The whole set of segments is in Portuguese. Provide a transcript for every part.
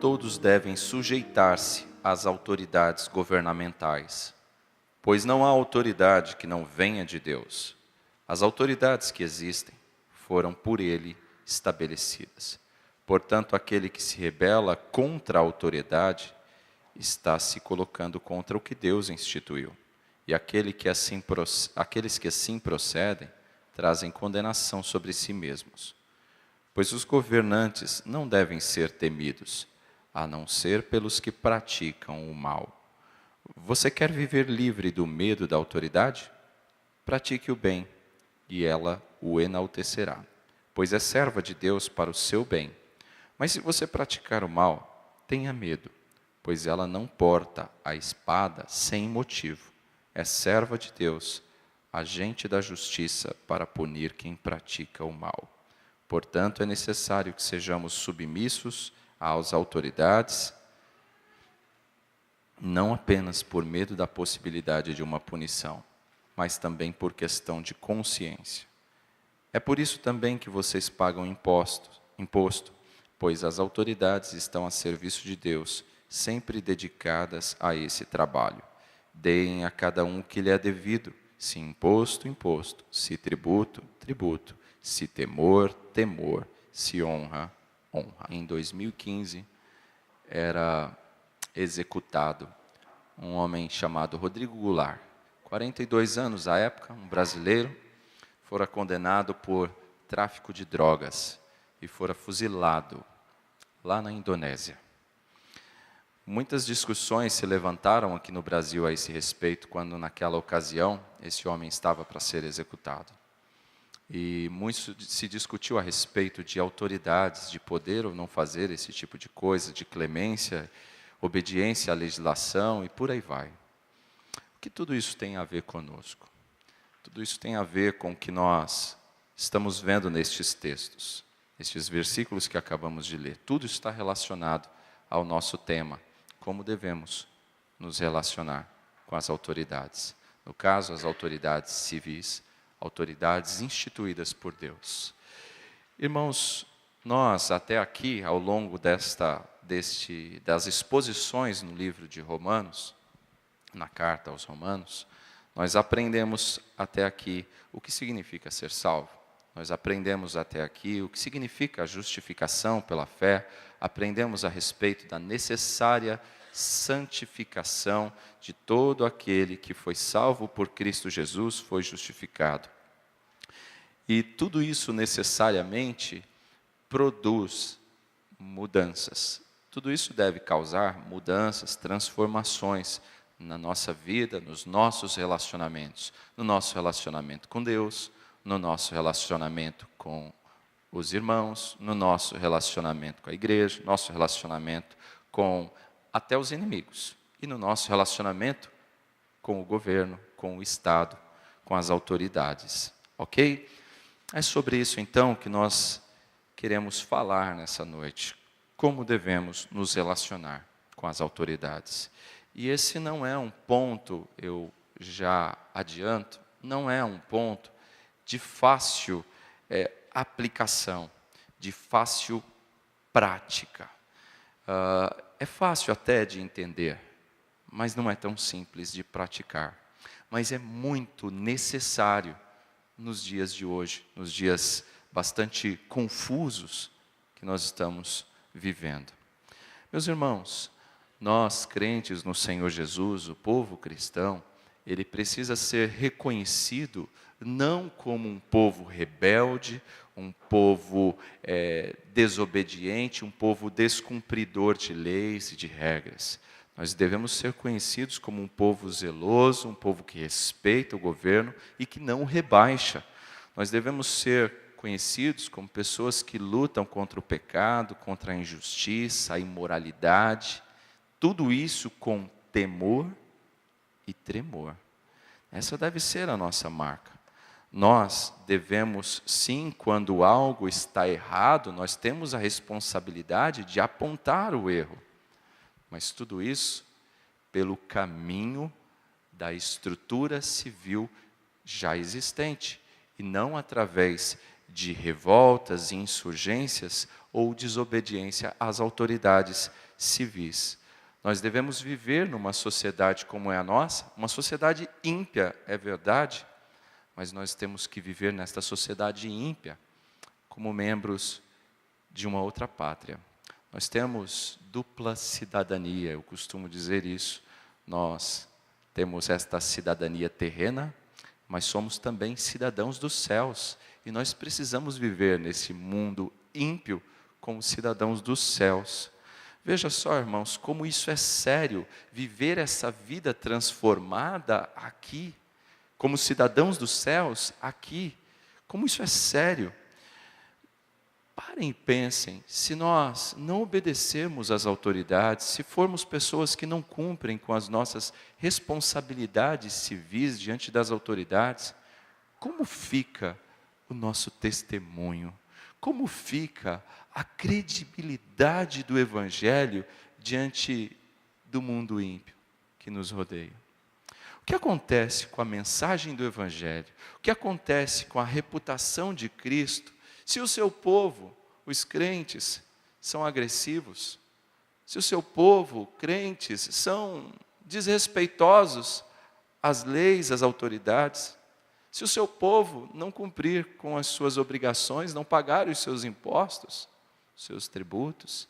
todos devem sujeitar-se às autoridades governamentais, pois não há autoridade que não venha de Deus. As autoridades que existem foram por Ele estabelecidas. Portanto, aquele que se rebela contra a autoridade está se colocando contra o que Deus instituiu. E aqueles que assim procedem trazem condenação sobre si mesmos. Pois os governantes não devem ser temidos, a não ser pelos que praticam o mal. Você quer viver livre do medo da autoridade? Pratique o bem, e ela o enaltecerá, pois é serva de Deus para o seu bem. Mas se você praticar o mal, tenha medo, pois ela não porta a espada sem motivo. É serva de Deus, agente da justiça para punir quem pratica o mal. Portanto, é necessário que sejamos submissos às autoridades, não apenas por medo da possibilidade de uma punição, mas também por questão de consciência. É por isso também que vocês pagam imposto, pois as autoridades estão a serviço de Deus, sempre dedicadas a esse trabalho. Deem a cada um o que lhe é devido, se imposto, imposto, se tributo, tributo, se temor, temor, se honra, honra. Em 2015, era executado um homem chamado Rodrigo Goulart, 42 anos à época, um brasileiro, fora condenado por tráfico de drogas e fora fuzilado lá na Indonésia. Muitas discussões se levantaram aqui no Brasil a esse respeito, quando naquela ocasião esse homem estava para ser executado. E muito se discutiu a respeito de autoridades, de poder ou não fazer esse tipo de coisa, de clemência, obediência à legislação e por aí vai. O que tudo isso tem a ver conosco? Tudo isso tem a ver com o que nós estamos vendo nestes textos, estes versículos que acabamos de ler. Tudo está relacionado ao nosso tema, como devemos nos relacionar com as autoridades. No caso, as autoridades civis, autoridades instituídas por Deus. Irmãos, nós até aqui, ao longo das exposições no livro de Romanos, na carta aos Romanos, nós aprendemos até aqui o que significa ser salvo. Nós aprendemos até aqui o que significa a justificação pela fé, aprendemos a respeito da necessária santificação de todo aquele que foi salvo por Cristo Jesus, foi justificado. E tudo isso necessariamente produz mudanças. Tudo isso deve causar mudanças, transformações na nossa vida, nos nossos relacionamentos, no nosso relacionamento com Deus, no nosso relacionamento com os irmãos, no nosso relacionamento com a igreja, nosso relacionamento com até os inimigos, e no nosso relacionamento com o governo, com o Estado, com as autoridades, ok? É sobre isso então que nós queremos falar nessa noite, como devemos nos relacionar com as autoridades. E esse não é um ponto, eu já adianto, não é um ponto de fácil aplicação, de fácil prática. É fácil até de entender, mas não é tão simples de praticar. Mas é muito necessário nos dias de hoje, nos dias bastante confusos que nós estamos vivendo. Meus irmãos, nós crentes no Senhor Jesus, o povo cristão, ele precisa ser reconhecido não como um povo rebelde, um povo desobediente, um povo descumpridor de leis e de regras. Nós devemos ser conhecidos como um povo zeloso, um povo que respeita o governo e que não o rebaixa. Nós devemos ser conhecidos como pessoas que lutam contra o pecado, contra a injustiça, a imoralidade, tudo isso com temor e tremor. Essa deve ser a nossa marca. Nós devemos, sim, quando algo está errado, nós temos a responsabilidade de apontar o erro. Mas tudo isso pelo caminho da estrutura civil já existente, e não através de revoltas, insurgências ou desobediência às autoridades civis. Nós devemos viver numa sociedade como é a nossa, uma sociedade ímpia, é verdade, mas nós temos que viver nesta sociedade ímpia como membros de uma outra pátria. Nós temos dupla cidadania, eu costumo dizer isso. Nós temos esta cidadania terrena, mas somos também cidadãos dos céus. E nós precisamos viver nesse mundo ímpio como cidadãos dos céus. Veja só, irmãos, como isso é sério, viver essa vida transformada aqui, como cidadãos dos céus aqui, como isso é sério. Parem e pensem, se nós não obedecermos às autoridades, se formos pessoas que não cumprem com as nossas responsabilidades civis diante das autoridades, como fica o nosso testemunho? Como fica a credibilidade do Evangelho diante do mundo ímpio que nos rodeia? O que acontece com a mensagem do Evangelho? O que acontece com a reputação de Cristo? Se o seu povo, os crentes, são agressivos, se o seu povo, crentes, são desrespeitosos às leis, às autoridades, se o seu povo não cumprir com as suas obrigações, não pagar os seus impostos, os seus tributos,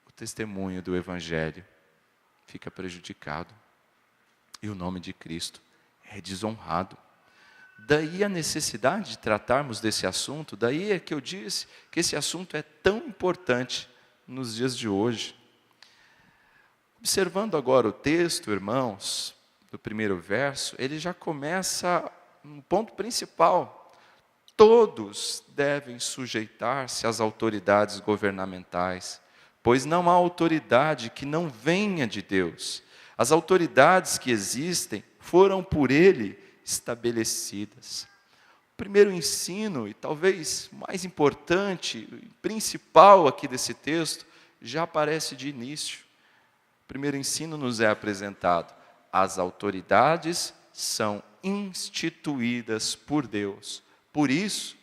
o testemunho do Evangelho fica prejudicado e o nome de Cristo é desonrado. Daí a necessidade de tratarmos desse assunto, daí é que eu disse que esse assunto é tão importante nos dias de hoje. Observando agora o texto, irmãos, do primeiro verso, ele já começa no ponto principal. Todos devem sujeitar-se às autoridades governamentais, pois não há autoridade que não venha de Deus. As autoridades que existem foram por Ele estabelecidas. O primeiro ensino, e talvez mais importante, principal aqui desse texto, já aparece de início. O primeiro ensino nos é apresentado. As autoridades são instituídas por Deus. Por isso,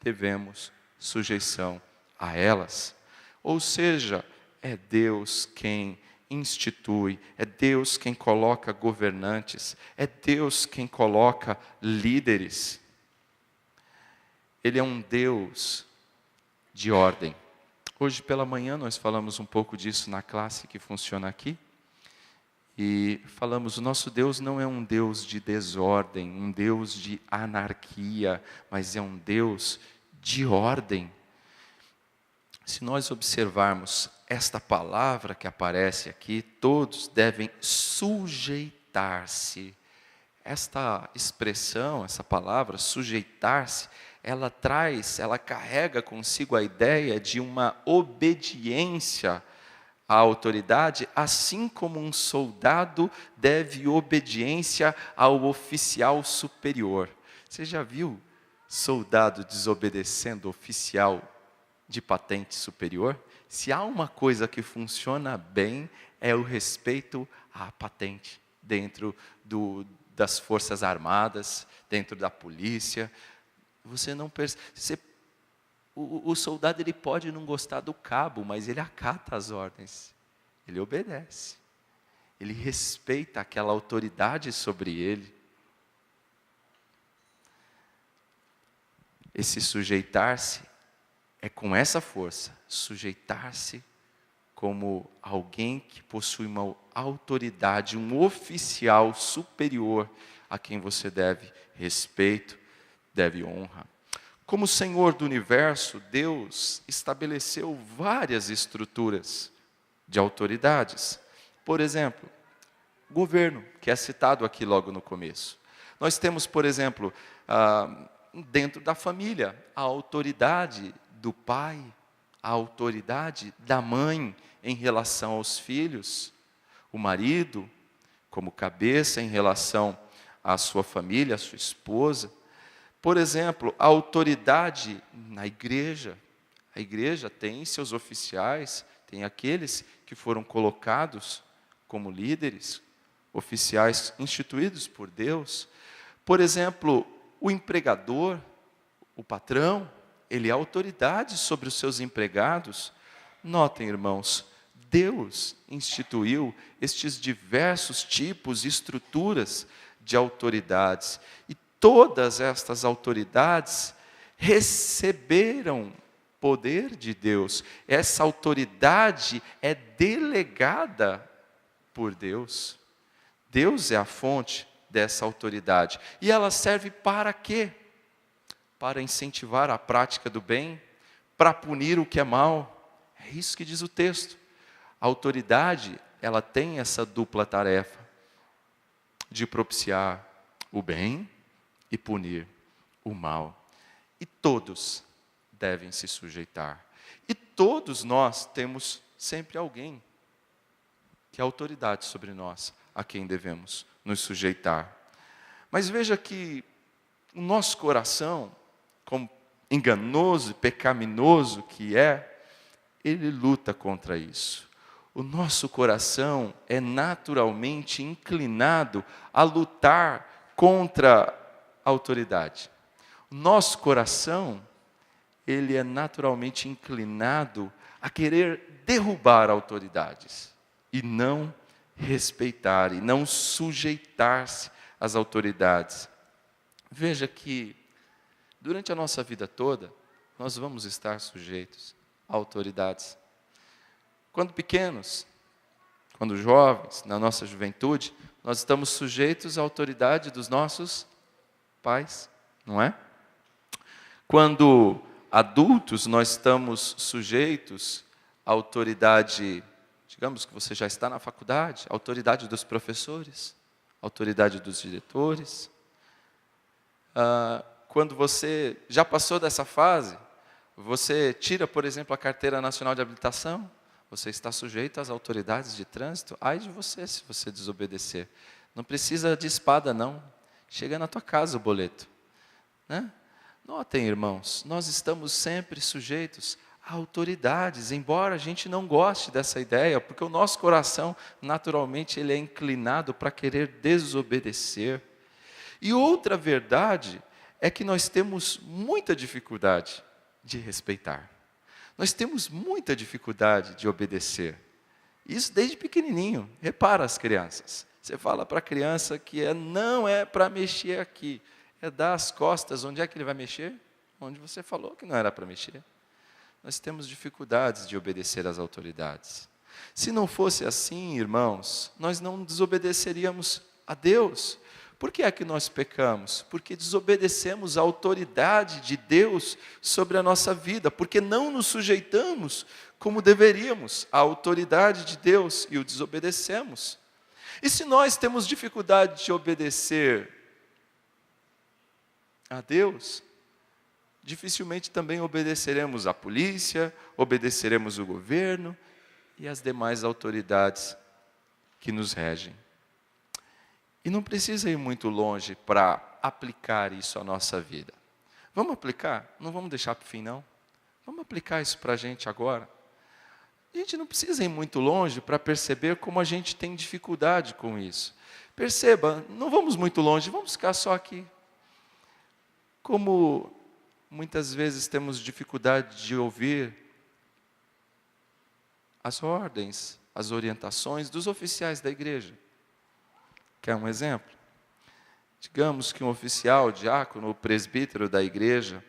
devemos sujeição a elas. Ou seja, é Deus quem institui, é Deus quem coloca governantes, é Deus quem coloca líderes. Ele é um Deus de ordem. Hoje pela manhã nós falamos um pouco disso na classe que funciona aqui. E falamos, o nosso Deus não é um Deus de desordem, um Deus de anarquia, mas é um Deus de ordem. Se nós observarmos esta palavra que aparece aqui, todos devem sujeitar-se. Esta expressão, essa palavra, sujeitar-se, ela carrega consigo a ideia de uma obediência à autoridade, assim como um soldado deve obediência ao oficial superior. Você já viu soldado desobedecendo oficial de patente superior? Se há uma coisa que funciona bem, é o respeito à patente, dentro das Forças Armadas, dentro da polícia. Você não percebe. O soldado ele pode não gostar do cabo, mas ele acata as ordens, ele obedece, ele respeita aquela autoridade sobre ele. Esse sujeitar-se é com essa força, sujeitar-se como alguém que possui uma autoridade, um oficial superior a quem você deve respeito, deve honra. Como Senhor do universo, Deus estabeleceu várias estruturas de autoridades. Por exemplo, o governo, que é citado aqui logo no começo. Nós temos, por exemplo, dentro da família, a autoridade do pai, a autoridade da mãe em relação aos filhos, o marido como cabeça em relação à sua família, à sua esposa. Por exemplo, a autoridade na igreja. A igreja tem seus oficiais, tem aqueles que foram colocados como líderes, oficiais instituídos por Deus. Por exemplo, o empregador, o patrão, ele é autoridade sobre os seus empregados. Notem, irmãos, Deus instituiu estes diversos tipos e estruturas de autoridades. E todas estas autoridades receberam poder de Deus. Essa autoridade é delegada por Deus. Deus é a fonte dessa autoridade. E ela serve para quê? Para incentivar a prática do bem, para punir o que é mal. É isso que diz o texto. A autoridade, ela tem essa dupla tarefa de propiciar o bem e punir o mal. E todos devem se sujeitar. E todos nós temos sempre alguém que é autoridade sobre nós, a quem devemos nos sujeitar. Mas veja que o nosso coração, como enganoso e pecaminoso que é, ele luta contra isso. O nosso coração é naturalmente inclinado a lutar contra a autoridade. O nosso coração, ele é naturalmente inclinado a querer derrubar autoridades e não respeitar e não sujeitar-se às autoridades. Veja que durante a nossa vida toda, nós vamos estar sujeitos a autoridades. Quando pequenos, quando jovens, na nossa juventude, nós estamos sujeitos à autoridade dos nossos pais, não é? Quando adultos, nós estamos sujeitos à autoridade, digamos que você já está na faculdade, à autoridade dos professores, à autoridade dos diretores. Quando você já passou dessa fase, você tira, por exemplo, a carteira nacional de habilitação, você está sujeito às autoridades de trânsito. Ai de você se você desobedecer. Não precisa de espada, não. Chega na tua casa o boleto, né? Notem, irmãos, nós estamos sempre sujeitos a autoridades, embora a gente não goste dessa ideia, porque o nosso coração, naturalmente, ele é inclinado para querer desobedecer. E outra verdade é que nós temos muita dificuldade de respeitar. Nós temos muita dificuldade de obedecer. Isso desde pequenininho. Repara as crianças. Você fala para a criança que não é para mexer aqui. É dar as costas. Onde é que ele vai mexer? Onde você falou que não era para mexer. Nós temos dificuldades de obedecer às autoridades. Se não fosse assim, irmãos, nós não desobedeceríamos a Deus. Por que é que nós pecamos? Porque desobedecemos a autoridade de Deus sobre a nossa vida, porque não nos sujeitamos como deveríamos à autoridade de Deus e o desobedecemos. E se nós temos dificuldade de obedecer a Deus, dificilmente também obedeceremos à polícia, obedeceremos o governo e as demais autoridades que nos regem. E não precisa ir muito longe para aplicar isso à nossa vida. Vamos aplicar? Não vamos deixar para o fim, não. Vamos aplicar isso para a gente agora. A gente não precisa ir muito longe para perceber como a gente tem dificuldade com isso. Perceba, não vamos muito longe, vamos ficar só aqui. Como muitas vezes temos dificuldade de ouvir as ordens, as orientações dos oficiais da igreja. Quer um exemplo? Digamos que um oficial, diácono ou presbítero da igreja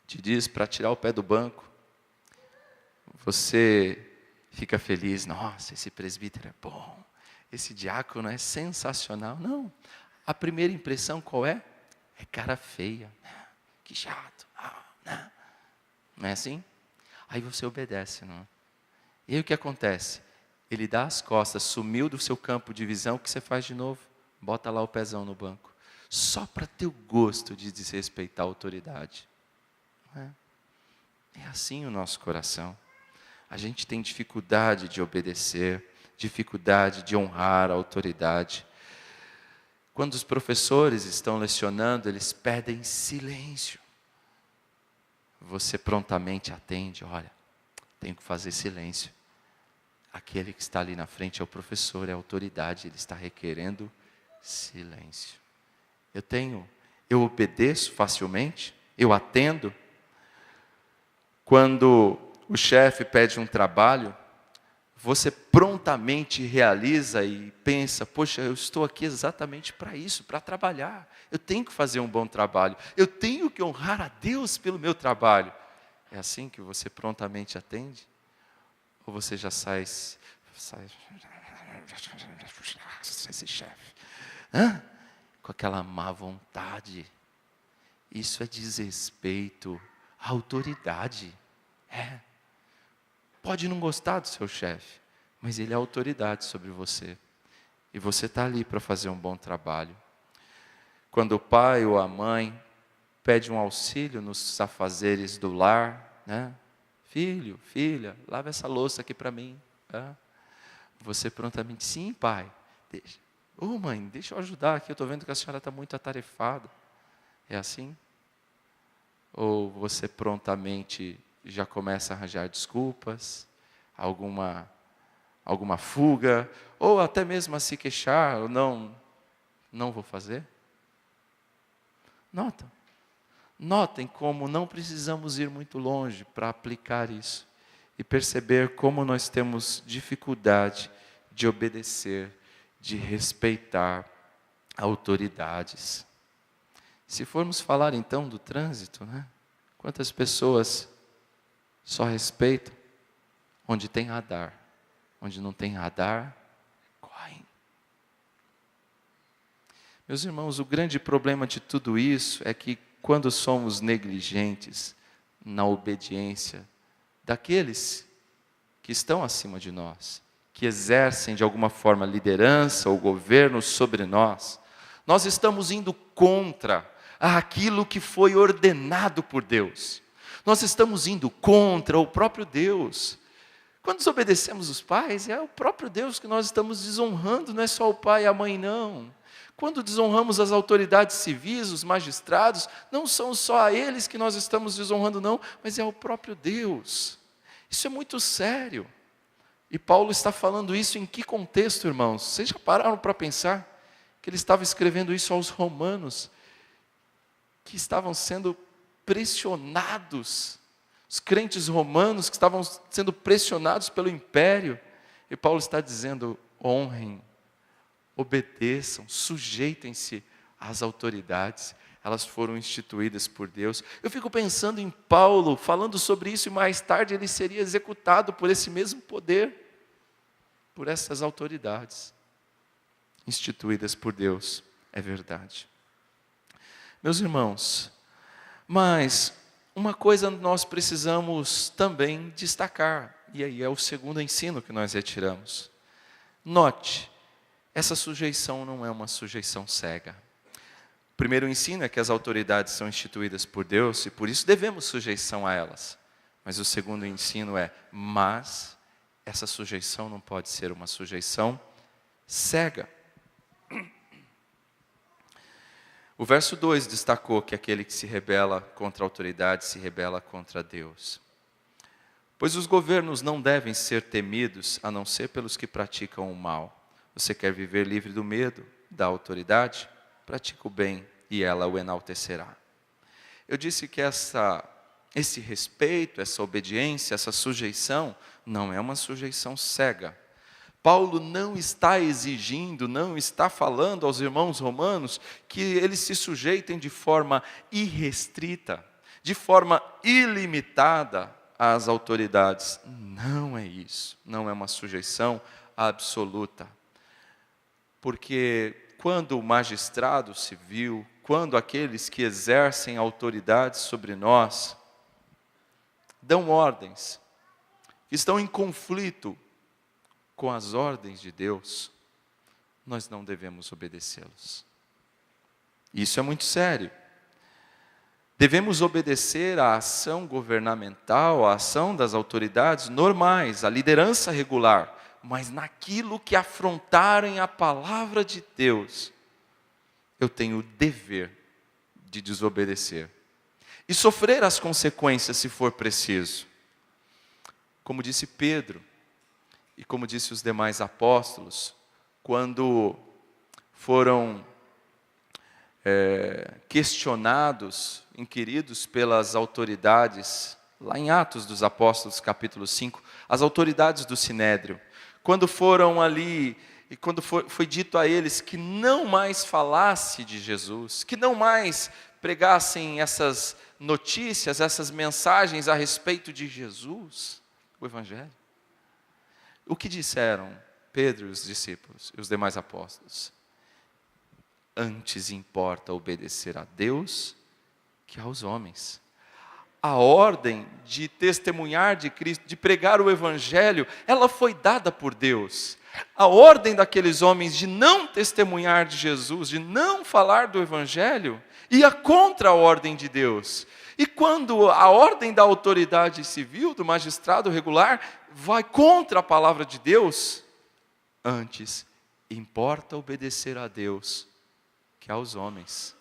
te diz para tirar o pé do banco. Você fica feliz, nossa, esse presbítero é bom, esse diácono é sensacional. Não, a primeira impressão qual é? É cara feia, que chato, não é assim? Aí você obedece, não é? E aí o que acontece? Ele dá as costas, sumiu do seu campo de visão, o que você faz de novo? Bota lá o pezão no banco. Só para ter o gosto de desrespeitar a autoridade. Não é? É assim o nosso coração. A gente tem dificuldade de obedecer, dificuldade de honrar a autoridade. Quando os professores estão lecionando, eles pedem silêncio. Você prontamente atende, olha, tenho que fazer silêncio. Aquele que está ali na frente é o professor, é a autoridade, ele está requerendo silêncio. Eu obedeço facilmente? Eu atendo. Quando o chefe pede um trabalho, você prontamente realiza e pensa, poxa, eu estou aqui exatamente para isso, para trabalhar. Eu tenho que fazer um bom trabalho. Eu tenho que honrar a Deus pelo meu trabalho. É assim que você prontamente atende? Ou você já sai esse chefe, com aquela má vontade? Isso é desrespeito à autoridade. Pode não gostar do seu chefe, mas ele é autoridade sobre você. E você está ali para fazer um bom trabalho. Quando o pai ou a mãe pede um auxílio nos afazeres do lar, filho, filha, lava essa louça aqui para mim. Você prontamente, sim, pai, deixa. Mãe, deixa eu ajudar aqui, eu estou vendo que a senhora está muito atarefada. É assim? Ou você prontamente já começa a arranjar desculpas, alguma fuga, ou até mesmo a se queixar, ou não vou fazer? Notem como não precisamos ir muito longe para aplicar isso e perceber como nós temos dificuldade de obedecer, de respeitar autoridades. Se formos falar então do trânsito, quantas pessoas só respeitam onde tem radar, onde não tem radar, correm. Meus irmãos, o grande problema de tudo isso é que quando somos negligentes na obediência daqueles que estão acima de nós, que exercem de alguma forma liderança ou governo sobre nós, nós estamos indo contra aquilo que foi ordenado por Deus. Nós estamos indo contra o próprio Deus. Quando desobedecemos os pais, é o próprio Deus que nós estamos desonrando, não é só o pai e a mãe, não. Quando desonramos as autoridades civis, os magistrados, não são só a eles que nós estamos desonrando, não, mas é o próprio Deus. Isso é muito sério. E Paulo está falando isso em que contexto, irmãos? Vocês já pararam para pensar que ele estava escrevendo isso aos romanos, que estavam sendo pressionados, os crentes romanos que estavam sendo pressionados pelo império, e Paulo está dizendo, honrem, obedeçam, sujeitem-se às autoridades, elas foram instituídas por Deus. Eu fico pensando em Paulo, falando sobre isso, e mais tarde ele seria executado por esse mesmo poder, por essas autoridades, instituídas por Deus, é verdade. Meus irmãos, mas uma coisa nós precisamos também destacar, e aí é o segundo ensino que nós retiramos. Note, essa sujeição não é uma sujeição cega. O primeiro ensino é que as autoridades são instituídas por Deus e por isso devemos sujeição a elas. Mas o segundo ensino mas essa sujeição não pode ser uma sujeição cega. O verso 2 destacou que aquele que se rebela contra a autoridade se rebela contra Deus. Pois os governos não devem ser temidos, a não ser pelos que praticam o mal. Você quer viver livre do medo, da autoridade? Pratica o bem e ela o enaltecerá. Eu disse que esse respeito, essa obediência, essa sujeição, não é uma sujeição cega. Paulo não está exigindo, não está falando aos irmãos romanos que eles se sujeitem de forma irrestrita, de forma ilimitada às autoridades. Não é isso, não é uma sujeição absoluta. Porque quando o magistrado civil, quando aqueles que exercem autoridade sobre nós, dão ordens, que estão em conflito com as ordens de Deus, nós não devemos obedecê-los. Isso é muito sério. Devemos obedecer à ação governamental, à ação das autoridades normais, à liderança regular, mas naquilo que afrontarem a palavra de Deus, eu tenho o dever de desobedecer e sofrer as consequências se for preciso. Como disse Pedro, e como disse os demais apóstolos, quando foram questionados, inquiridos pelas autoridades, lá em Atos dos Apóstolos, capítulo 5, as autoridades do Sinédrio, quando foram ali, e quando foi dito a eles que não mais falasse de Jesus, que não mais pregassem essas notícias, essas mensagens a respeito de Jesus, o Evangelho. O que disseram Pedro e os discípulos e os demais apóstolos? Antes importa obedecer a Deus que aos homens. A ordem de testemunhar de Cristo, de pregar o Evangelho, ela foi dada por Deus. A ordem daqueles homens de não testemunhar de Jesus, de não falar do Evangelho, ia contra a ordem de Deus. E quando a ordem da autoridade civil, do magistrado regular, vai contra a palavra de Deus, antes importa obedecer a Deus que aos homens.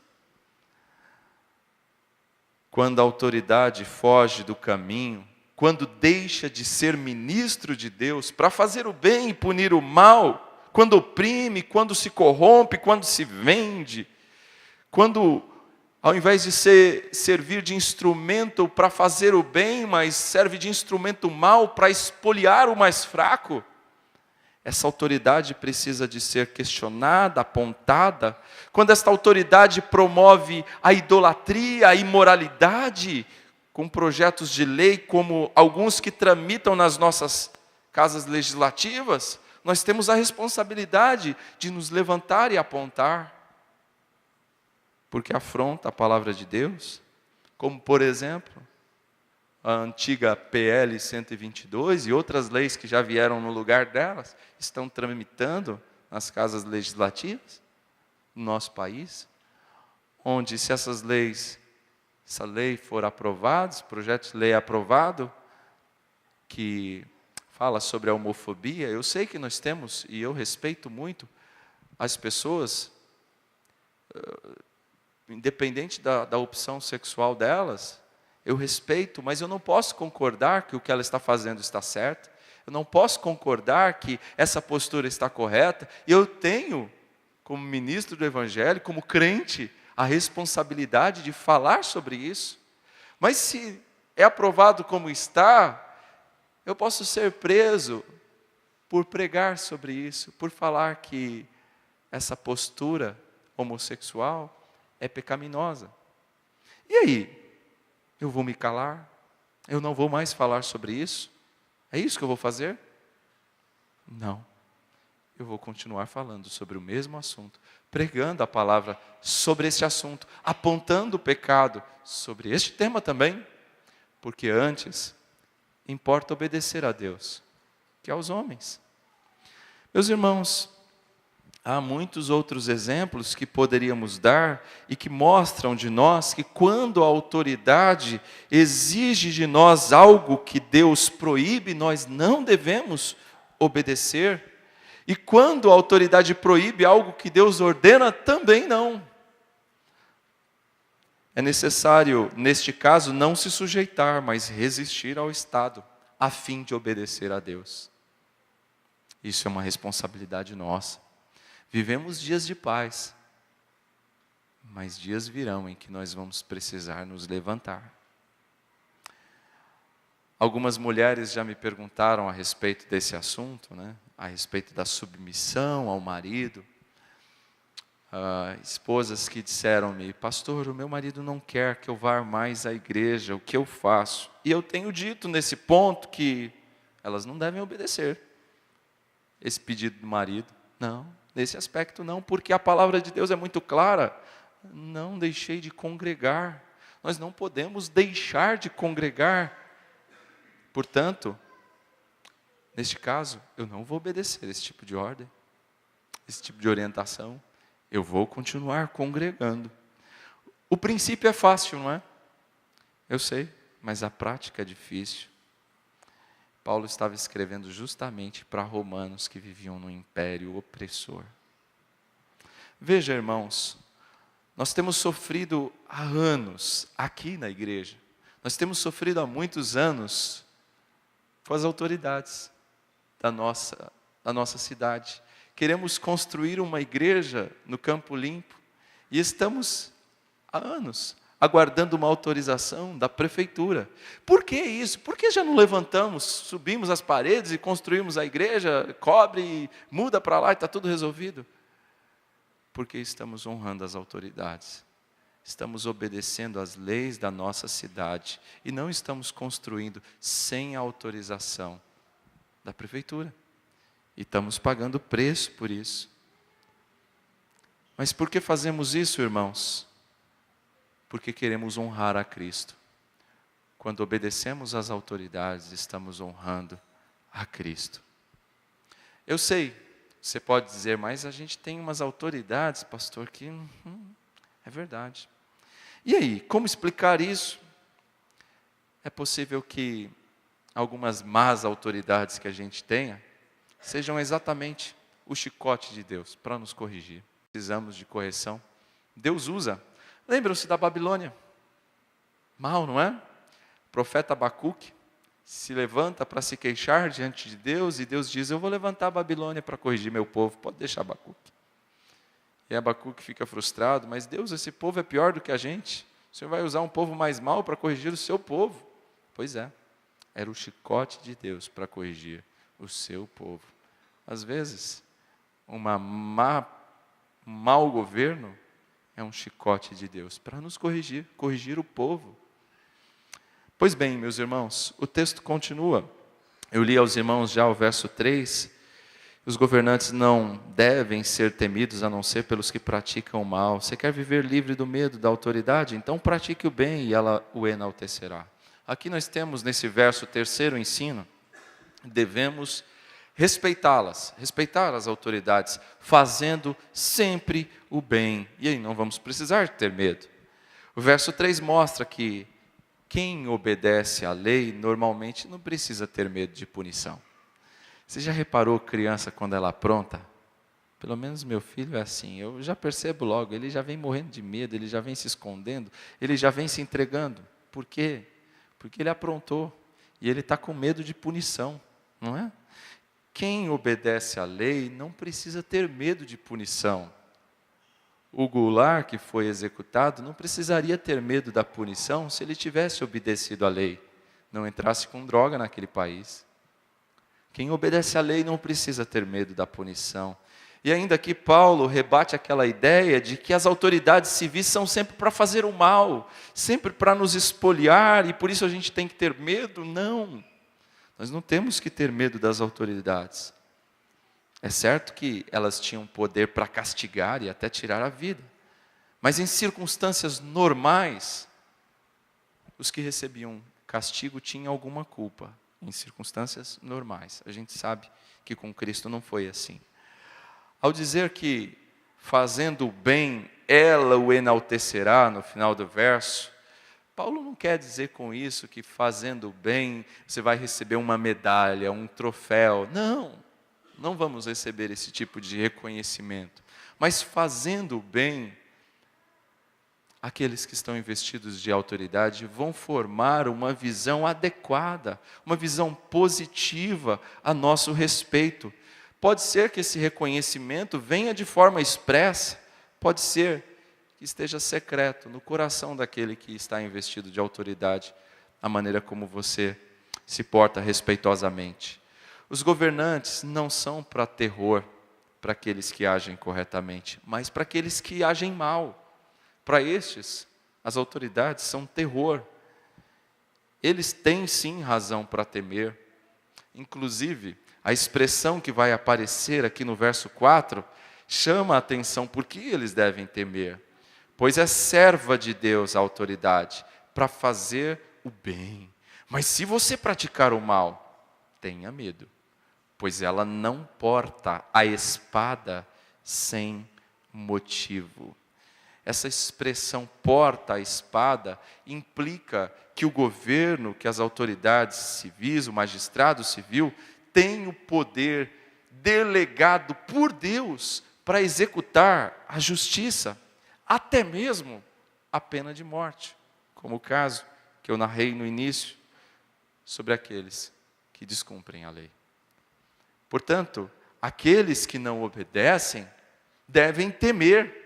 Quando a autoridade foge do caminho, quando deixa de ser ministro de Deus para fazer o bem e punir o mal, quando oprime, quando se corrompe, quando se vende, quando ao invés de servir de instrumento para fazer o bem, mas serve de instrumento mal para espoliar o mais fraco, essa autoridade precisa de ser questionada, apontada. Quando esta autoridade promove a idolatria, a imoralidade, com projetos de lei como alguns que tramitam nas nossas casas legislativas, nós temos a responsabilidade de nos levantar e apontar, porque afronta a palavra de Deus, como por exemplo, a antiga PL 122 e outras leis que já vieram no lugar delas, estão tramitando nas casas legislativas do nosso país, onde se essa lei for aprovada, esse projeto de lei aprovado, que fala sobre a homofobia, eu sei que nós temos, e eu respeito muito as pessoas, independente da opção sexual delas, eu respeito, mas eu não posso concordar que o que ela está fazendo está certo, eu não posso concordar que essa postura está correta, e eu tenho, como ministro do Evangelho, como crente, a responsabilidade de falar sobre isso. Mas se é aprovado como está, eu posso ser preso por pregar sobre isso, por falar que essa postura homossexual é pecaminosa. E aí? Eu vou me calar? Eu não vou mais falar sobre isso? É isso que eu vou fazer? Não. Eu vou continuar falando sobre o mesmo assunto, pregando a palavra sobre esse assunto, apontando o pecado sobre este tema também, porque antes importa obedecer a Deus que aos homens. Meus irmãos, há muitos outros exemplos que poderíamos dar e que mostram de nós que quando a autoridade exige de nós algo que Deus proíbe, nós não devemos obedecer. E quando a autoridade proíbe algo que Deus ordena, também não. É necessário, neste caso, não se sujeitar, mas resistir ao Estado, a fim de obedecer a Deus. Isso é uma responsabilidade nossa. Vivemos dias de paz, mas dias virão em que nós vamos precisar nos levantar. Algumas mulheres já me perguntaram a respeito desse assunto, né? A respeito da submissão ao marido. Esposas que disseram-me: pastor, o meu marido não quer que eu vá mais à igreja, o que eu faço? E eu tenho dito nesse ponto que elas não devem obedecer esse pedido do marido. Não, nesse aspecto não, porque a palavra de Deus é muito clara. Não deixei de congregar. Nós não podemos deixar de congregar. Portanto, neste caso, eu não vou obedecer esse tipo de ordem, esse tipo de orientação. Eu vou continuar congregando. O princípio é fácil, não é? Eu sei, mas a prática é difícil. Paulo estava escrevendo justamente para romanos que viviam no império opressor. Veja, irmãos, nós temos sofrido há anos aqui na igreja. Nós temos sofrido há muitos anos com as autoridades da nossa cidade. Queremos construir uma igreja no Campo Limpo E estamos há anos aguardando uma autorização da prefeitura. Por que isso? Por que já não levantamos, subimos as paredes e construímos a igreja, cobre, muda para lá e está tudo resolvido? Porque estamos honrando as autoridades. Estamos obedecendo às leis da nossa cidade e não estamos construindo sem a autorização da prefeitura. E estamos pagando preço por isso. Mas por que fazemos isso, irmãos? Porque queremos honrar a Cristo. Quando obedecemos às autoridades, estamos honrando a Cristo. Eu sei, você pode dizer, mas a gente tem umas autoridades, pastor, que é verdade. E aí, como explicar isso? É possível que algumas más autoridades que a gente tenha sejam exatamente o chicote de Deus para nos corrigir. Precisamos de correção. Deus usa. Lembram-se da Babilônia? Mal, não é? O profeta Abacuque se levanta para se queixar diante de Deus e Deus diz, eu vou levantar a Babilônia para corrigir meu povo. Pode deixar Abacuque. E Abacuque fica frustrado, mas Deus, esse povo é pior do que a gente. O Senhor vai usar um povo mais mau para corrigir o seu povo. Pois é, era o chicote de Deus para corrigir o seu povo. Às vezes, um mau governo é um chicote de Deus para nos corrigir o povo. Pois bem, meus irmãos, o texto continua. Eu li aos irmãos já o verso 3. Os governantes não devem ser temidos, a não ser pelos que praticam o mal. Você quer viver livre do medo da autoridade? Então pratique o bem e ela o enaltecerá. Aqui nós temos nesse verso, terceiro ensino, devemos respeitá-las, respeitar as autoridades, fazendo sempre o bem. E aí não vamos precisar ter medo. O verso 3 mostra que quem obedece à lei normalmente não precisa ter medo de punição. Você já reparou criança quando ela apronta? Pelo menos meu filho é assim, eu já percebo logo, ele já vem morrendo de medo, ele já vem se escondendo, ele já vem se entregando. Por quê? Porque ele aprontou e ele está com medo de punição, não é? Quem obedece à lei não precisa ter medo de punição. O Goulart, que foi executado, não precisaria ter medo da punição se ele tivesse obedecido à lei, não entrasse com droga naquele país. Quem obedece à lei não precisa ter medo da punição. E ainda que Paulo rebate aquela ideia de que as autoridades civis são sempre para fazer o mal, sempre para nos espoliar, e por isso a gente tem que ter medo. Não, nós não temos que ter medo das autoridades. É certo que elas tinham poder para castigar e até tirar a vida. Mas em circunstâncias normais, os que recebiam castigo tinham alguma culpa. Em circunstâncias normais. A gente sabe que com Cristo não foi assim. Ao dizer que fazendo o bem, ela o enaltecerá, no final do verso, Paulo não quer dizer com isso que fazendo o bem, você vai receber uma medalha, um troféu. Não, não vamos receber esse tipo de reconhecimento. Mas fazendo o bem, aqueles que estão investidos de autoridade vão formar uma visão adequada, uma visão positiva a nosso respeito. Pode ser que esse reconhecimento venha de forma expressa, pode ser que esteja secreto no coração daquele que está investido de autoridade, a maneira como você se porta respeitosamente. Os governantes não são para terror, para aqueles que agem corretamente, mas para aqueles que agem mal. Para estes, as autoridades são terror. Eles têm sim razão para temer. Inclusive, a expressão que vai aparecer aqui no verso 4 chama a atenção por que eles devem temer. Pois é serva de Deus a autoridade para fazer o bem. Mas se você praticar o mal, tenha medo, pois ela não porta a espada sem motivo. Essa expressão porta a espada implica que o governo, que as autoridades civis, o magistrado civil, tem o poder delegado por Deus para executar a justiça, até mesmo a pena de morte, como o caso que eu narrei no início, sobre aqueles que descumprem a lei. Portanto, aqueles que não obedecem devem temer,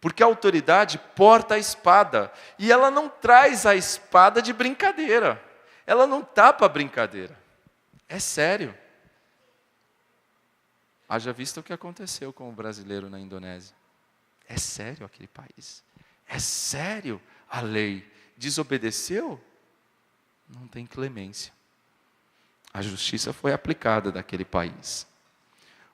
Porque a autoridade porta a espada. E ela não traz a espada de brincadeira. Ela não tá para brincadeira. É sério. Haja visto o que aconteceu com o brasileiro na Indonésia. É sério aquele país. É sério a lei. Desobedeceu? Não tem clemência. A justiça foi aplicada naquele país.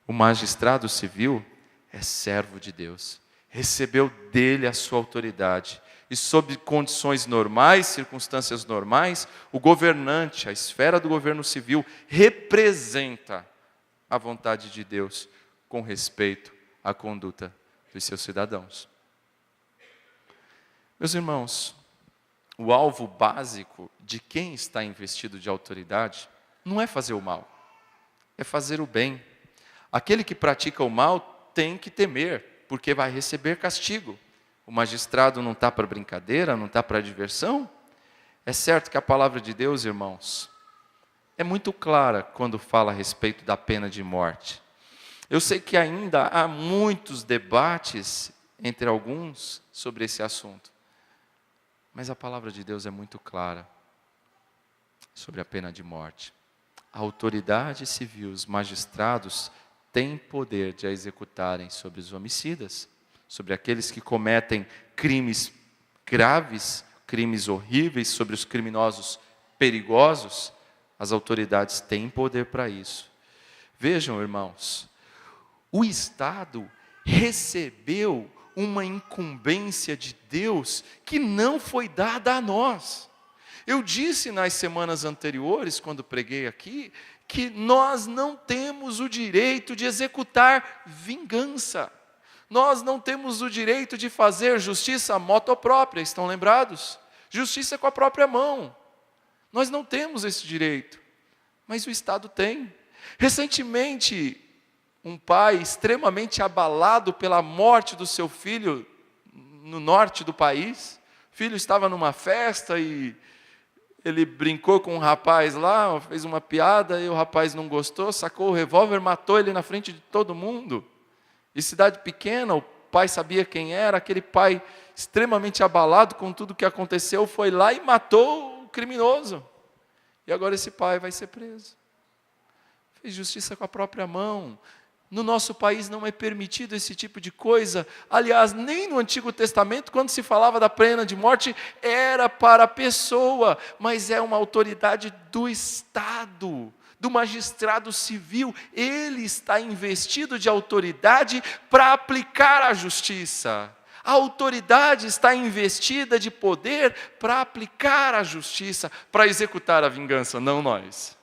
O magistrado civil é servo de Deus. Recebeu dele a sua autoridade. E sob condições normais, circunstâncias normais, o governante, a esfera do governo civil, representa a vontade de Deus com respeito à conduta dos seus cidadãos. Meus irmãos, o alvo básico de quem está investido de autoridade não é fazer o mal, é fazer o bem. Aquele que pratica o mal tem que temer, porque vai receber castigo. O magistrado não está para brincadeira, não está para diversão. É certo que a palavra de Deus, irmãos, é muito clara quando fala a respeito da pena de morte. Eu sei que ainda há muitos debates entre alguns sobre esse assunto. Mas a palavra de Deus é muito clara sobre a pena de morte. A autoridade civil, os magistrados, têm poder de a executarem sobre os homicidas, sobre aqueles que cometem crimes graves, crimes horríveis, sobre os criminosos perigosos. As autoridades têm poder para isso. Vejam, irmãos, o Estado recebeu uma incumbência de Deus que não foi dada a nós. Eu disse nas semanas anteriores, quando preguei aqui, que nós não temos o direito de executar vingança. Nós não temos o direito de fazer justiça moto própria, estão lembrados? Justiça com a própria mão. Nós não temos esse direito, mas o Estado tem. Recentemente, um pai extremamente abalado pela morte do seu filho no norte do país. O filho estava numa festa e ele brincou com um rapaz lá, fez uma piada e o rapaz não gostou, sacou o revólver, matou ele na frente de todo mundo. E cidade pequena, o pai sabia quem era, aquele pai extremamente abalado com tudo que aconteceu, foi lá e matou o criminoso. E agora esse pai vai ser preso. Fez justiça com a própria mão. No nosso país não é permitido esse tipo de coisa. Aliás, nem no Antigo Testamento, quando se falava da pena de morte, era para a pessoa, mas é uma autoridade do Estado, do magistrado civil. Ele está investido de autoridade para aplicar a justiça. A autoridade está investida de poder para aplicar a justiça, para executar a vingança, não nós.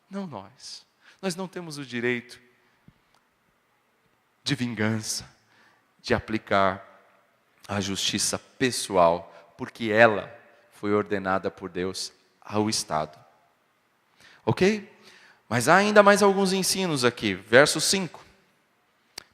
Não nós. Nós não temos o direito de vingança, de aplicar a justiça pessoal, porque ela foi ordenada por Deus ao Estado. Ok? Mas há ainda mais alguns ensinos aqui. Verso 5.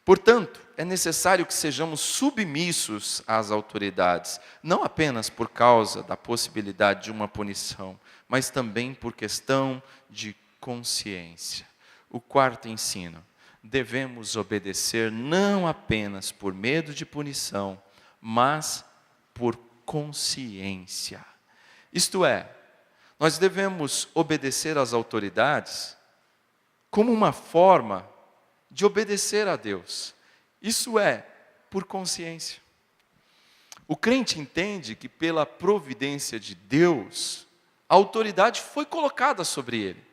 Portanto, é necessário que sejamos submissos às autoridades, não apenas por causa da possibilidade de uma punição, mas também por questão de consciência. O quarto ensino. Devemos obedecer não apenas por medo de punição, mas por consciência. Isto é, nós devemos obedecer às autoridades como uma forma de obedecer a Deus. Isso é, por consciência. O crente entende que pela providência de Deus, a autoridade foi colocada sobre ele.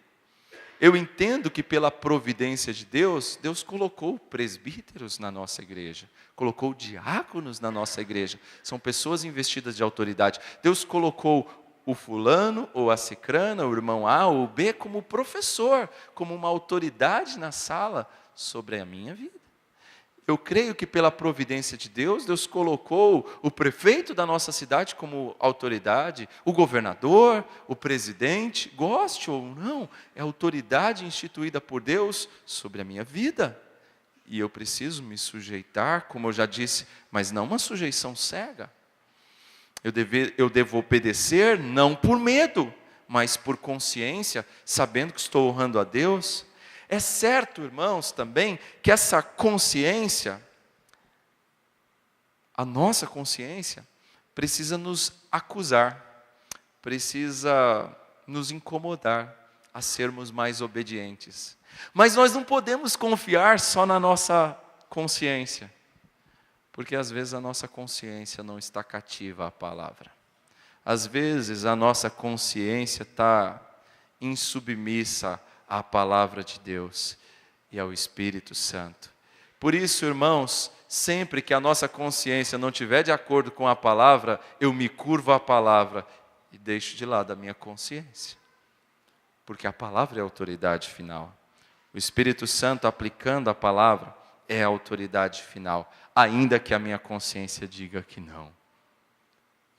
Eu entendo que pela providência de Deus, Deus colocou presbíteros na nossa igreja, colocou diáconos na nossa igreja, são pessoas investidas de autoridade. Deus colocou o fulano, ou a cicrana, o irmão A ou B, como professor, como uma autoridade na sala sobre a minha vida. Eu creio que pela providência de Deus, Deus colocou o prefeito da nossa cidade como autoridade, o governador, o presidente, goste ou não, é autoridade instituída por Deus sobre a minha vida. E eu preciso me sujeitar, como eu já disse, mas não uma sujeição cega. Eu devo obedecer não por medo, mas por consciência, sabendo que estou honrando a Deus. É certo, irmãos, também, que essa consciência, a nossa consciência precisa nos acusar, precisa nos incomodar a sermos mais obedientes. Mas nós não podemos confiar só na nossa consciência, porque às vezes a nossa consciência não está cativa à palavra. Às vezes a nossa consciência está insubmissa à palavra de Deus e ao Espírito Santo. Por isso, irmãos, sempre que a nossa consciência não estiver de acordo com a palavra, eu me curvo à palavra e deixo de lado a minha consciência. Porque a palavra é a autoridade final. O Espírito Santo aplicando a palavra é a autoridade final, ainda que a minha consciência diga que não.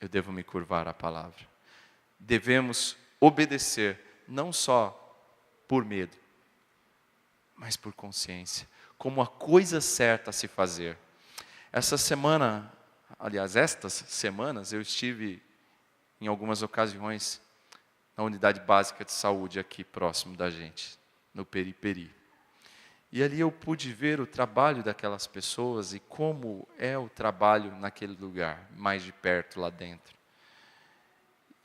Eu devo me curvar à palavra. Devemos obedecer, não só por medo, mas por consciência, como a coisa certa a se fazer. Essa semana, aliás, estas semanas, eu estive em algumas ocasiões na unidade básica de saúde aqui próximo da gente, no Periperi. E ali eu pude ver o trabalho daquelas pessoas e como é o trabalho naquele lugar, mais de perto lá dentro.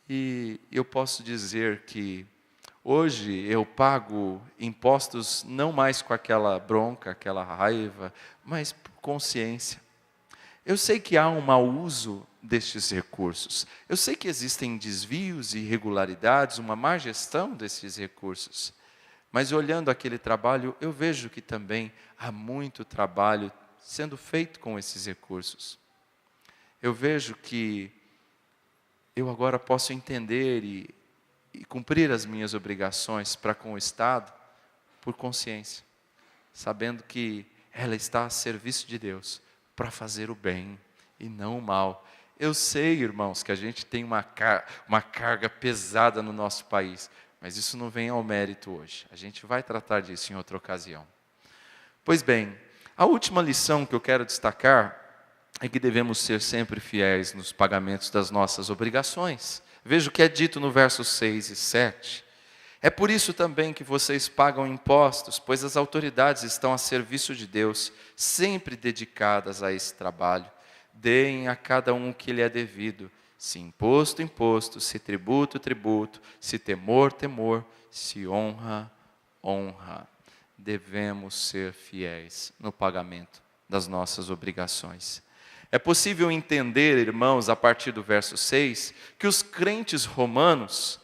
E eu posso dizer que hoje eu pago impostos não mais com aquela bronca, aquela raiva, mas por consciência. Eu sei que há um mau uso destes recursos. Eu sei que existem desvios e irregularidades, uma má gestão desses recursos. Mas olhando aquele trabalho, eu vejo que também há muito trabalho sendo feito com esses recursos. Eu vejo que eu agora posso entender e cumprir as minhas obrigações para com o Estado por consciência, sabendo que ela está a serviço de Deus para fazer o bem e não o mal. Eu sei, irmãos, que a gente tem uma carga pesada no nosso país, mas isso não vem ao mérito hoje. A gente vai tratar disso em outra ocasião. Pois bem, a última lição que eu quero destacar é que devemos ser sempre fiéis nos pagamentos das nossas obrigações. Veja o que é dito no versos 6 e 7. É por isso também que vocês pagam impostos, pois as autoridades estão a serviço de Deus, sempre dedicadas a esse trabalho. Deem a cada um o que lhe é devido. Se imposto, imposto, se tributo, tributo, se temor, temor, se honra, honra. Devemos ser fiéis no pagamento das nossas obrigações. É possível entender, irmãos, a partir do verso 6, que os crentes romanos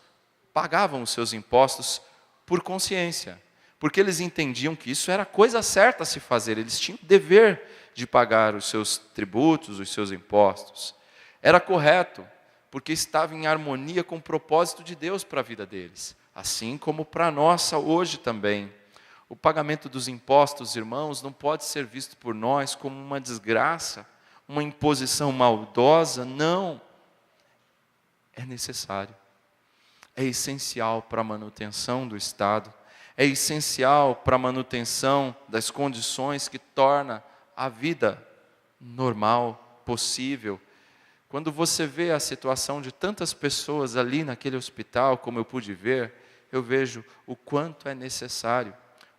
pagavam os seus impostos por consciência, porque eles entendiam que isso era a coisa certa a se fazer, eles tinham o dever de pagar os seus tributos, os seus impostos. Era correto, porque estava em harmonia com o propósito de Deus para a vida deles, assim como para a nossa hoje também. O pagamento dos impostos, irmãos, não pode ser visto por nós como uma desgraça, uma imposição maldosa, não. É necessário, é essencial para a manutenção do Estado, é essencial para a manutenção das condições que torna a vida normal, possível. Quando você vê a situação de tantas pessoas ali naquele hospital, como eu pude ver, eu vejo o quanto é necessário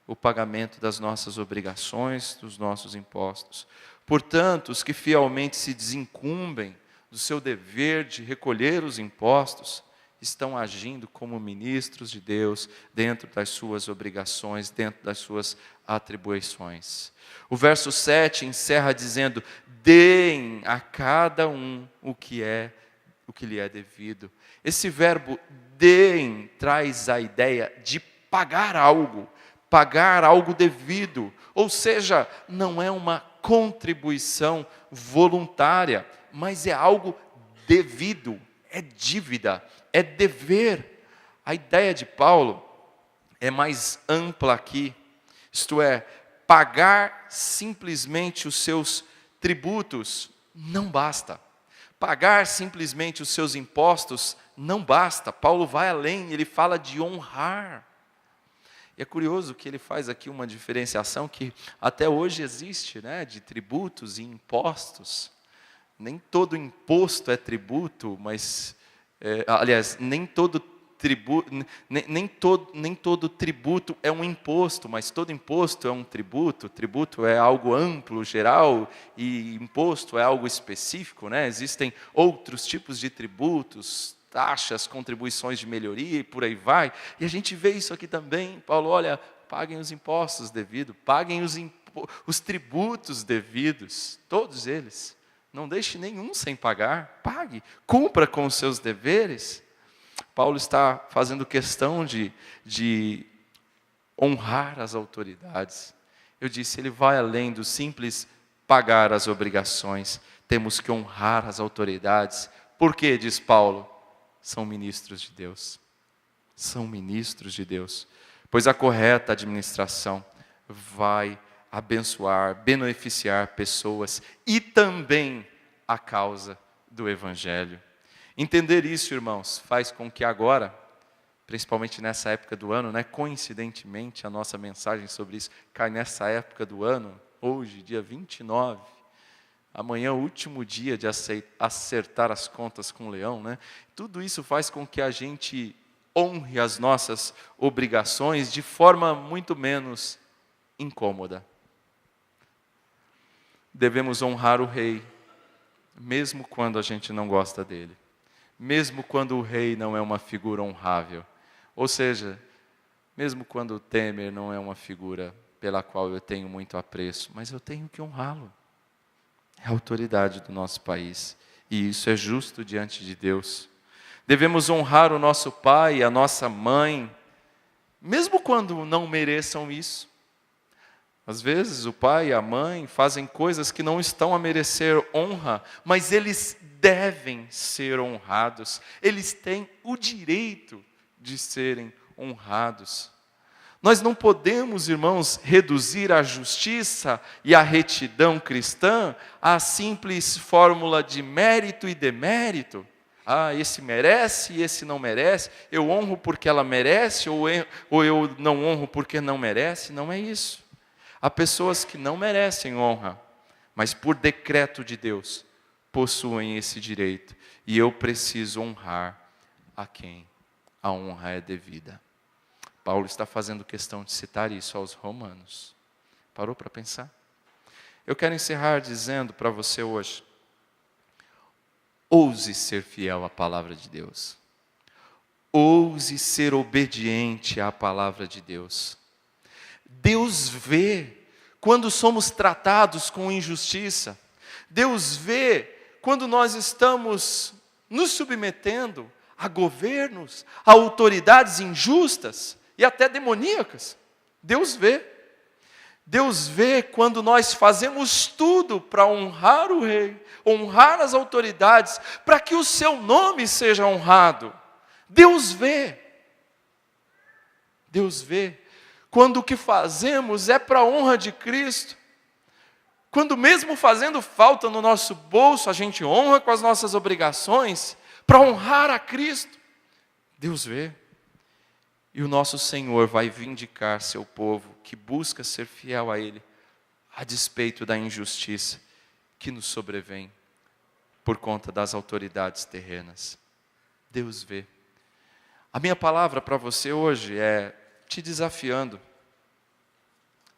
o pagamento das nossas obrigações, dos nossos impostos. Portanto, os que fielmente se desincumbem do seu dever de recolher os impostos, estão agindo como ministros de Deus dentro das suas obrigações, dentro das suas atribuições. O verso 7 encerra dizendo: deem a cada um o que lhe é devido. Esse verbo deem traz a ideia de pagar algo devido, ou seja, não é uma contribuição voluntária, mas é algo devido, é dívida, é dever. A ideia de Paulo é mais ampla aqui, isto é, pagar simplesmente os seus tributos não basta. Pagar simplesmente os seus impostos não basta. Paulo vai além, ele fala de honrar. E é curioso que ele faz aqui uma diferenciação que até hoje existe, né, de tributos e impostos. Nem todo imposto é tributo, mas, aliás, nem todo tributo, nem todo tributo é um imposto, mas todo imposto é um tributo. Tributo é algo amplo, geral, e imposto é algo específico, né? Existem outros tipos de tributos, taxas, contribuições de melhoria e por aí vai. E a gente vê isso aqui também. Paulo, olha, paguem os impostos devidos, paguem os tributos devidos, todos eles. Não deixe nenhum sem pagar, pague, cumpra com os seus deveres. Paulo está fazendo questão de honrar as autoridades. Eu disse, ele vai além do simples pagar as obrigações. Temos que honrar as autoridades. Por quê, diz Paulo? São ministros de Deus. São ministros de Deus. Pois a correta administração vai abençoar, beneficiar pessoas e também a causa do Evangelho. Entender isso, irmãos, faz com que agora, principalmente nessa época do ano, né, coincidentemente a nossa mensagem sobre isso cai nessa época do ano, hoje, dia 29, amanhã o último dia de acertar as contas com o leão, né? Tudo isso faz com que a gente honre as nossas obrigações de forma muito menos incômoda. Devemos honrar o rei, mesmo quando a gente não gosta dele. Mesmo quando o rei não é uma figura honrável. Ou seja, mesmo quando o Temer não é uma figura pela qual eu tenho muito apreço, mas eu tenho que honrá-lo. É a autoridade do nosso país. E isso é justo diante de Deus. Devemos honrar o nosso pai e a nossa mãe, mesmo quando não mereçam isso. Às vezes o pai e a mãe fazem coisas que não estão a merecer honra, mas eles devem ser honrados. Eles têm o direito de serem honrados. Nós não podemos, irmãos, reduzir a justiça e a retidão cristã à simples fórmula de mérito e demérito. Ah, esse merece e esse não merece. Eu honro porque ela merece ou eu não honro porque não merece. Não é isso. Há pessoas que não merecem honra, mas por decreto de Deus, possuem esse direito. E eu preciso honrar a quem a honra é devida. Paulo está fazendo questão de citar isso aos romanos. Parou para pensar? Eu quero encerrar dizendo para você hoje, ouse ser fiel à palavra de Deus. Ouse ser obediente à palavra de Deus. Deus vê quando somos tratados com injustiça. Deus vê quando nós estamos nos submetendo a governos, a autoridades injustas e até demoníacas. Deus vê. Deus vê quando nós fazemos tudo para honrar o rei, honrar as autoridades, para que o seu nome seja honrado. Deus vê. Deus vê. Quando o que fazemos é para a honra de Cristo. Quando mesmo fazendo falta no nosso bolso, a gente honra com as nossas obrigações para honrar a Cristo. Deus vê. E o nosso Senhor vai vindicar seu povo que busca ser fiel a Ele, a despeito da injustiça que nos sobrevém por conta das autoridades terrenas. Deus vê. A minha palavra para você hoje é te desafiando.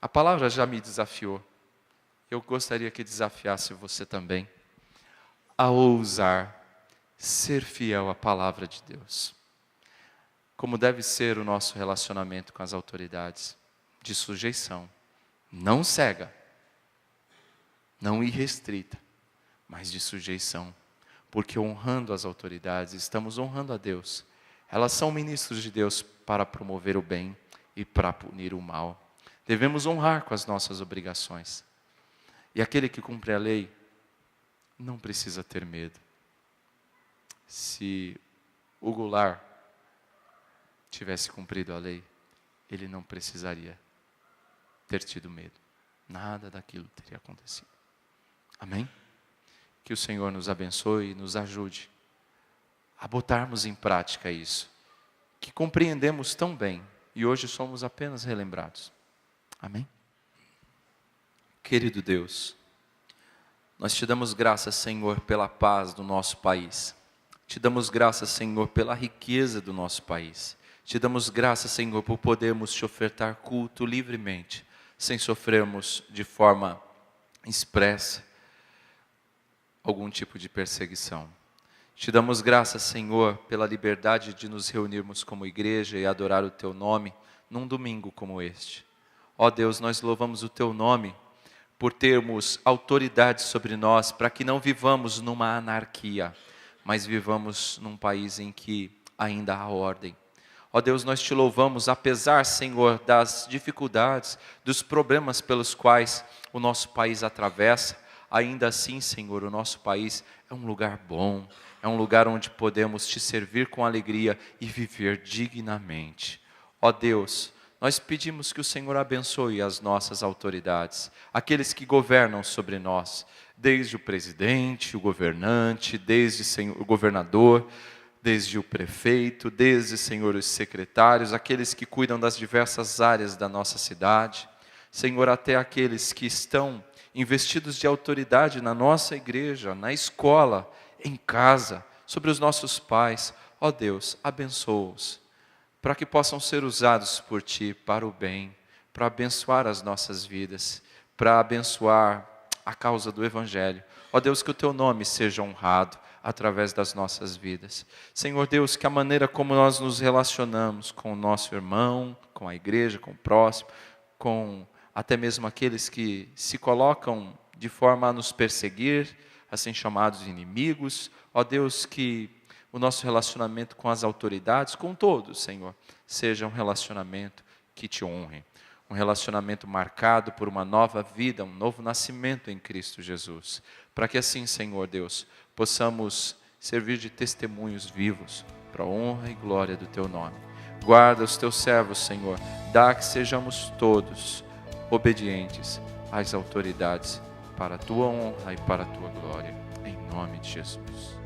A palavra já me desafiou. Eu gostaria que desafiasse você também a ousar ser fiel à palavra de Deus. Como deve ser o nosso relacionamento com as autoridades, de sujeição, não cega, não irrestrita, mas de sujeição, porque honrando as autoridades, estamos honrando a Deus. Elas são ministros de Deus para promover o bem e para punir o mal. Devemos honrar com as nossas obrigações. E aquele que cumpre a lei não precisa ter medo. Se o Goulart tivesse cumprido a lei, ele não precisaria ter tido medo. Nada daquilo teria acontecido. Amém? Que o Senhor nos abençoe e nos ajude a botarmos em prática isso, que compreendemos tão bem e hoje somos apenas relembrados. Amém? Querido Deus, nós te damos graças, Senhor, pela paz do nosso país. Te damos graças, Senhor, pela riqueza do nosso país. Te damos graças, Senhor, por podermos te ofertar culto livremente, sem sofrermos de forma expressa algum tipo de perseguição. Te damos graças, Senhor, pela liberdade de nos reunirmos como igreja e adorar o Teu nome num domingo como este. Ó Deus, nós louvamos o Teu nome por termos autoridade sobre nós, para que não vivamos numa anarquia, mas vivamos num país em que ainda há ordem. Ó Deus, nós te louvamos, apesar, Senhor, das dificuldades, dos problemas pelos quais o nosso país atravessa, ainda assim, Senhor, o nosso país é um lugar bom, é um lugar onde podemos te servir com alegria e viver dignamente. Ó Deus, nós pedimos que o Senhor abençoe as nossas autoridades, aqueles que governam sobre nós, desde o presidente, o governante, desde o governador, desde o prefeito, desde, Senhor, os secretários, aqueles que cuidam das diversas áreas da nossa cidade. Senhor, até aqueles que estão investidos de autoridade na nossa igreja, na escola, em casa, sobre os nossos pais. Ó Deus, abençoa-os, para que possam ser usados por Ti para o bem, para abençoar as nossas vidas, para abençoar a causa do Evangelho. Ó Deus, que o Teu nome seja honrado através das nossas vidas. Senhor Deus, que a maneira como nós nos relacionamos com o nosso irmão, com a igreja, com o próximo, com até mesmo aqueles que se colocam de forma a nos perseguir, assim chamados inimigos. Ó Deus, que o nosso relacionamento com as autoridades, com todos, Senhor, seja um relacionamento que Te honre. Um relacionamento marcado por uma nova vida, um novo nascimento em Cristo Jesus. Para que assim, Senhor Deus, possamos servir de testemunhos vivos para a honra e glória do Teu nome. Guarda os Teus servos, Senhor. Dá que sejamos todos obedientes às autoridades para a Tua honra e para a Tua glória. Em nome de Jesus.